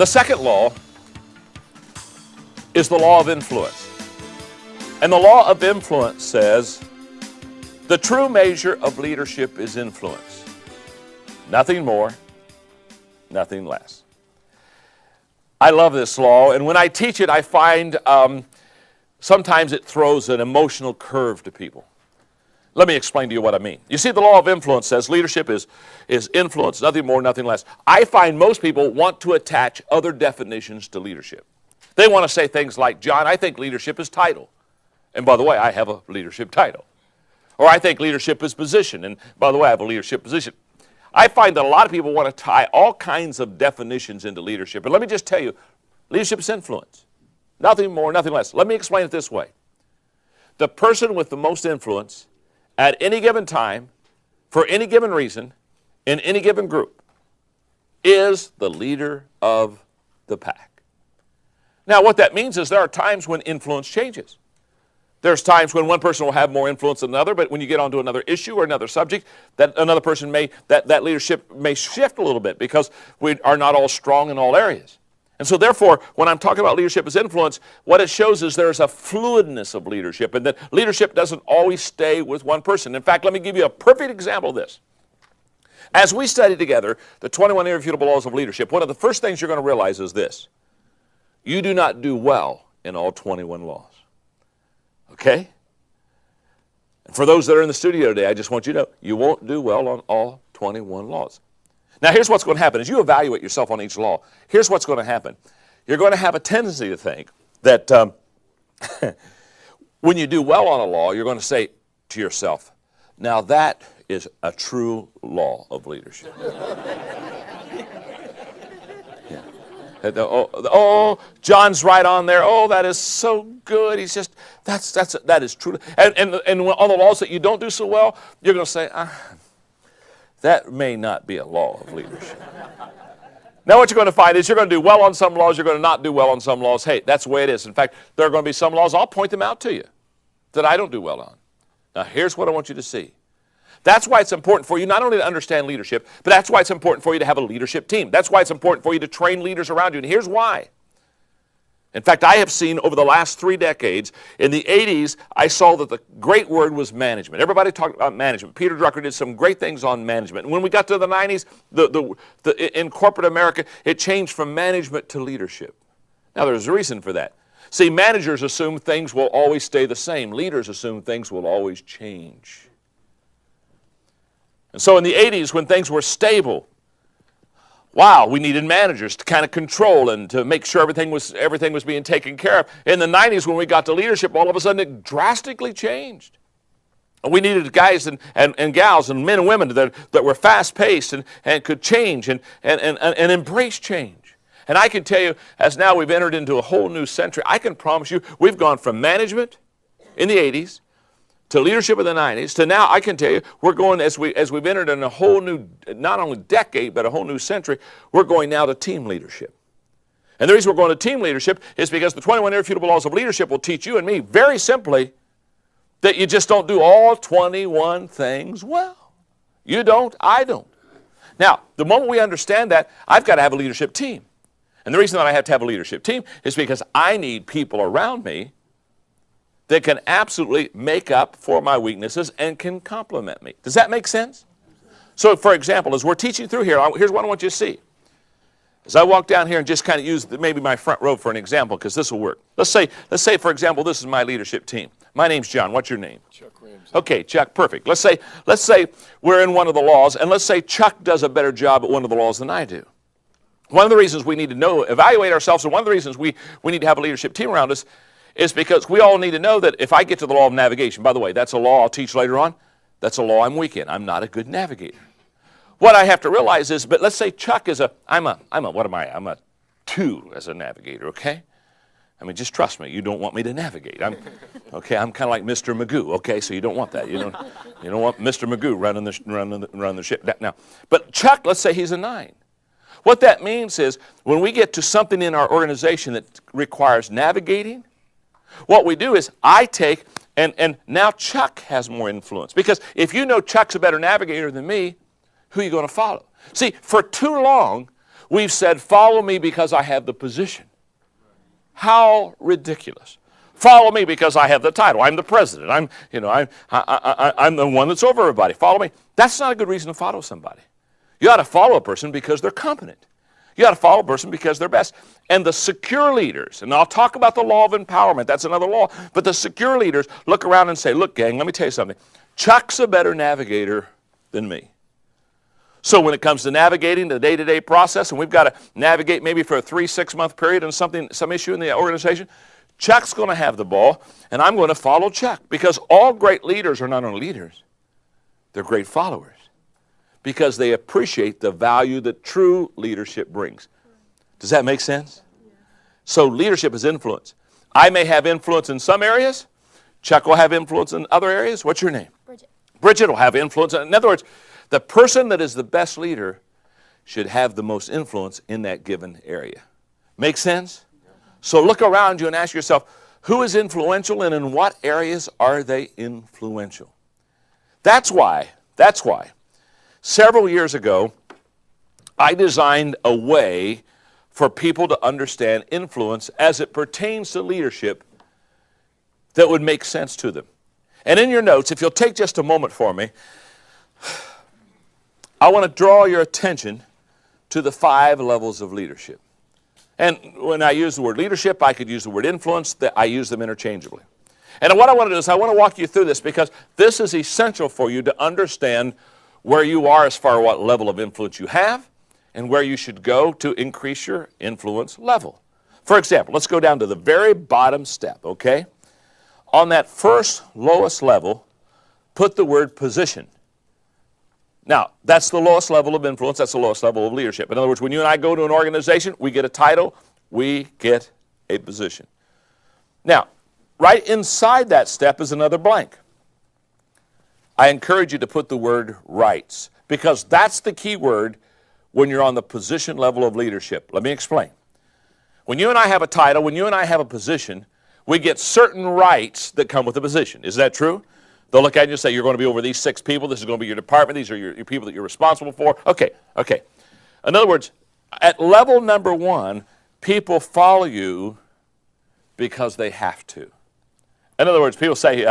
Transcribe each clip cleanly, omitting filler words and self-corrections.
The second law is the law of influence. And the law of influence says the true measure of leadership is influence. Nothing more, nothing less. I love this law, and when I teach it, I find sometimes it throws an emotional curve to people. Let me explain to you what I mean. You see, the law of influence says leadership is influence, nothing more, nothing less. I find most people want to attach other definitions to leadership. They want to say things like, John, I think leadership is title. And by the way, I have a leadership title. Or I think leadership is position. And by the way, I have a leadership position. I find that a lot of people want to tie all kinds of definitions into leadership. And let me just tell you, leadership is influence. Nothing more, nothing less. Let me explain it this way. The person with the most influence at any given time, for any given reason, in any given group, is the leader of the pack. Now, what that means is there are times when influence changes. There's times when one person will have more influence than another, but when you get onto another issue or another subject, that another person that leadership may shift a little bit because we are not all strong in all areas. And so therefore, when I'm talking about leadership as influence, what it shows is there's a fluidness of leadership, and that leadership doesn't always stay with one person. In fact, let me give you a perfect example of this. As we study together the 21 irrefutable laws of leadership, one of the first things you're going to realize is this. You do not do well in all 21 laws. Okay? And for those that are in the studio today, I just want you to know, you won't do well on all 21 laws. Now, here's what's going to happen. As you evaluate yourself on each law, here's what's going to happen. You're going to have a tendency to think that when you do well on a law, you're going to say to yourself, now that is a true law of leadership. Yeah. Oh, John's right on there. Oh, that is so good. He's just, that is true. And on the laws that you don't do so well, you're going to say, that may not be a law of leadership. Now what you're going to find is you're going to do well on some laws, you're going to not do well on some laws. Hey, that's the way it is. In fact, there are going to be some laws, I'll point them out to you, that I don't do well on. Now here's what I want you to see. That's why it's important for you not only to understand leadership, but that's why it's important for you to have a leadership team. That's why it's important for you to train leaders around you. And here's why. In fact, I have seen over the last 3 decades, in the 80s, I saw that the great word was management. Everybody talked about management. Peter Drucker did some great things on management. And when we got to the 90s, in corporate America, it changed from management to leadership. Now, there's a reason for that. See, managers assume things will always stay the same. Leaders assume things will always change. And so in the 80s, when things were stable, wow, we needed managers to kind of control and to make sure everything was being taken care of. In the 90s, when we got to leadership, all of a sudden it drastically changed. We needed guys and gals and men and women that were fast-paced and could change and embrace change. And I can tell you, as now we've entered into a whole new century, I can promise you we've gone from management in the 80s to leadership in the 90s, to now I can tell you, we're going, as we've entered in a whole new, not only decade, but a whole new century, we're going now to team leadership. And the reason we're going to team leadership is because the 21 irrefutable laws of leadership will teach you and me, very simply, that you just don't do all 21 things well. You don't, I don't. Now, the moment we understand that, I've got to have a leadership team. And the reason that I have to have a leadership team is because I need people around me that can absolutely make up for my weaknesses and can complement me. Does that make sense? So, for example, as we're teaching through here, here's what I want you to see. As I walk down here and just kind of use maybe my front row for an example, because this will work. Let's say, for example, this is my leadership team. My name's John. What's your name? Chuck Ramsey. Okay, Chuck, perfect. Let's say we're in one of the laws, and let's say Chuck does a better job at one of the laws than I do. One of the reasons we need to evaluate ourselves, and one of the reasons we need to have a leadership team around us is because we all need to know that if I get to the law of navigation, by the way, that's a law I'll teach later on, that's a law I'm weak in. I'm not a good navigator. What I have to realize is, but let's say Chuck is I'm a 2 as a navigator, okay? I mean, just trust me, you don't want me to navigate. I'm kind of like Mr. Magoo, okay? So you don't want that. You don't want Mr. Magoo running the ship. Now, but Chuck, let's say he's a 9. What that means is when we get to something in our organization that requires navigating, what we do is I take, and now Chuck has more influence. Because if you know Chuck's a better navigator than me, who are you going to follow? See, for too long, We've said, follow me because I have the position. How ridiculous. Follow me because I have the title. I'm the president. I'm the one that's over everybody. Follow me. That's not a good reason to follow somebody. You ought to follow a person because they're competent. You ought to follow a person because they're best. And the secure leaders, and I'll talk about the law of empowerment. That's another law. But the secure leaders look around and say, look, gang, let me tell you something. Chuck's a better navigator than me. So when it comes to navigating the day-to-day process, and we've got to navigate maybe for a 3-6 month period and some issue in the organization, Chuck's going to have the ball, and I'm going to follow Chuck. Because all great leaders are not only leaders, they're great followers. Because they appreciate the value that true leadership brings. Does that make sense? So leadership is influence. I may have influence in some areas. Chuck will have influence in other areas. What's your name? Bridget. Bridget will have influence. In other words, the person that is the best leader should have the most influence in that given area. Make sense? So look around you and ask yourself, who is influential and in what areas are they influential? That's why, several years ago, I designed a way for people to understand influence as it pertains to leadership that would make sense to them. And in your notes, if you'll take just a moment for me, I want to draw your attention to the 5 levels of leadership. And when I use the word leadership, I could use the word influence. I use them interchangeably. And what I want to do is I want to walk you through this because this is essential for you to understand where you are as far as what level of influence you have and where you should go to increase your influence level. For example, let's go down to the very bottom step, okay? On that first lowest level, put the word position. Now, that's the lowest level of influence. That's the lowest level of leadership. In other words, when you and I go to an organization, we get a title, we get a position. Now, right inside that step is another blank. I encourage you to put the word rights because that's the key word when you're on the position level of leadership. Let me explain. When you and I have a title, when you and I have a position, we get certain rights that come with the position. Is that true? They'll look at you and say, you're going to be over these 6 people. This is going to be your department. These are your people that you're responsible for. Okay. In other words, at level number 1, people follow you because they have to. In other words, people say,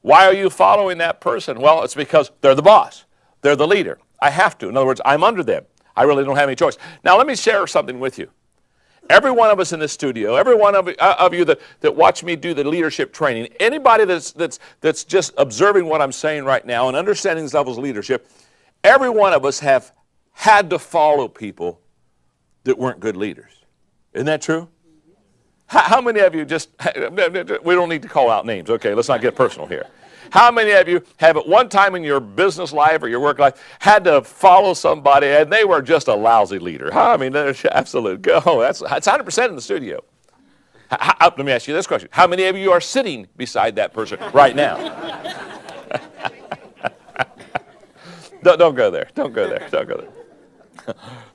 why are you following that person? Well, it's because they're the boss. They're the leader. I have to. In other words, I'm under them. I really don't have any choice. Now, let me share something with you. Every one of us in this studio, every one of you that watch me do the leadership training, anybody that's just observing what I'm saying right now and understanding these levels of leadership, every one of us have had to follow people that weren't good leaders. Isn't that true? How many of you just, we don't need to call out names, okay, let's not get personal here. How many of you have at one time in your business life or your work life had to follow somebody and they were just a lousy leader? I mean, that's absolute go. That's 100% in the studio. Let me ask you this question. How many of you are sitting beside that person right now? Don't go there. Don't go there. Don't go there.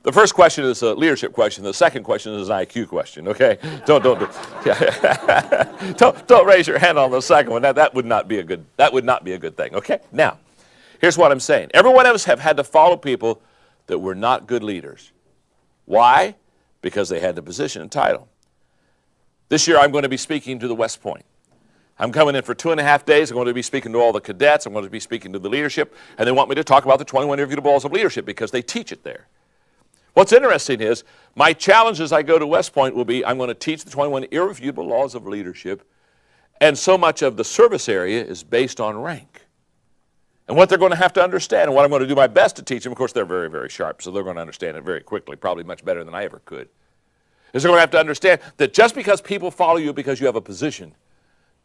The first question is a leadership question. The second question is an IQ question. Okay, don't raise your hand on the second one. That would not be a good thing. Okay. Now, here's what I'm saying. Every one of us have had to follow people that were not good leaders. Why? Because they had the position and title. This year, I'm going to be speaking to the West Point. I'm coming in for 2.5 days. I'm going to be speaking to all the cadets. I'm going to be speaking to the leadership, and they want me to talk about the 21 irrefutable laws of leadership because they teach it there. What's interesting is my challenge as I go to West Point will be I'm going to teach the 21 irrefutable laws of leadership, and so much of the service area is based on rank. And what they're going to have to understand, and what I'm going to do my best to teach them, of course, they're very, very sharp, so they're going to understand it very quickly, probably much better than I ever could, is they're going to have to understand that just because people follow you because you have a position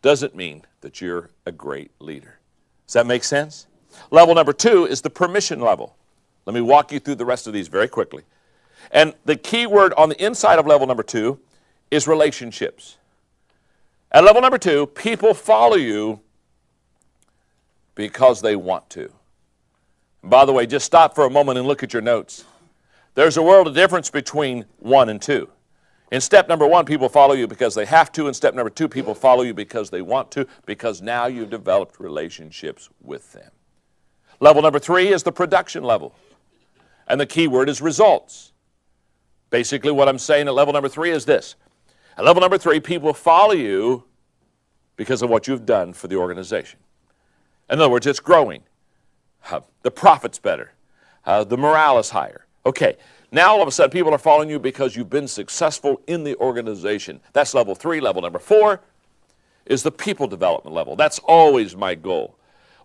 doesn't mean that you're a great leader. Does that make sense? Level number 2 is the permission level. Let me walk you through the rest of these very quickly. And the key word on the inside of level number 2 is relationships. At level number 2, people follow you because they want to. And by the way, just stop for a moment and look at your notes. There's a world of difference between 1 and 2. In step number 1, people follow you because they have to. In step number 2, people follow you because they want to, because now you've developed relationships with them. Level number 3 is the production level. And the key word is results. Basically, what I'm saying at level number 3 is this. At level number 3, people follow you because of what you've done for the organization. In other words, it's growing. The profit's better. The morale is higher. Okay, now all of a sudden people are following you because you've been successful in the organization. That's level 3. Level number 4 is the people development level. That's always my goal.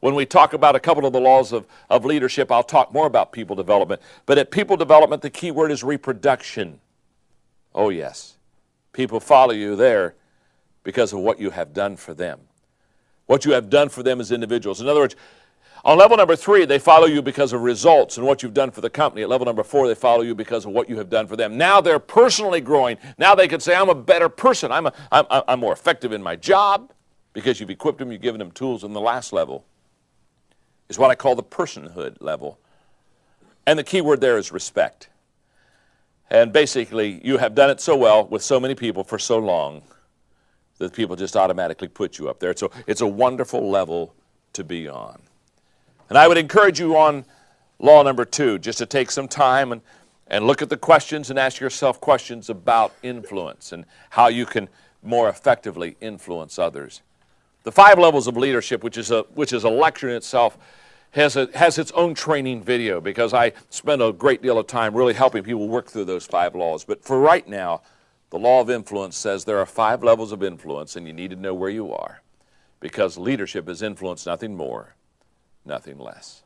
When we talk about a couple of the laws of leadership, I'll talk more about people development. But at people development, the key word is reproduction. Oh, yes. People follow you there because of what you have done for them. What you have done for them as individuals. In other words, on level number 3, they follow you because of results and what you've done for the company. At level number 4, they follow you because of what you have done for them. Now they're personally growing. Now they can say, I'm a better person. I'm more effective in my job because you've equipped them, you've given them tools. In the last level is what I call the personhood level. And the key word there is respect. And basically, you have done it so well with so many people for so long that people just automatically put you up there. So it's a wonderful level to be on. And I would encourage you on law number 2 just to take some time and look at the questions and ask yourself questions about influence and how you can more effectively influence others. The 5 levels of leadership, which is a lecture in itself, has its own training video because I spend a great deal of time really helping people work through those 5 laws. But for right now, the law of influence says there are 5 levels of influence, and you need to know where you are because leadership is influence, nothing more, nothing less.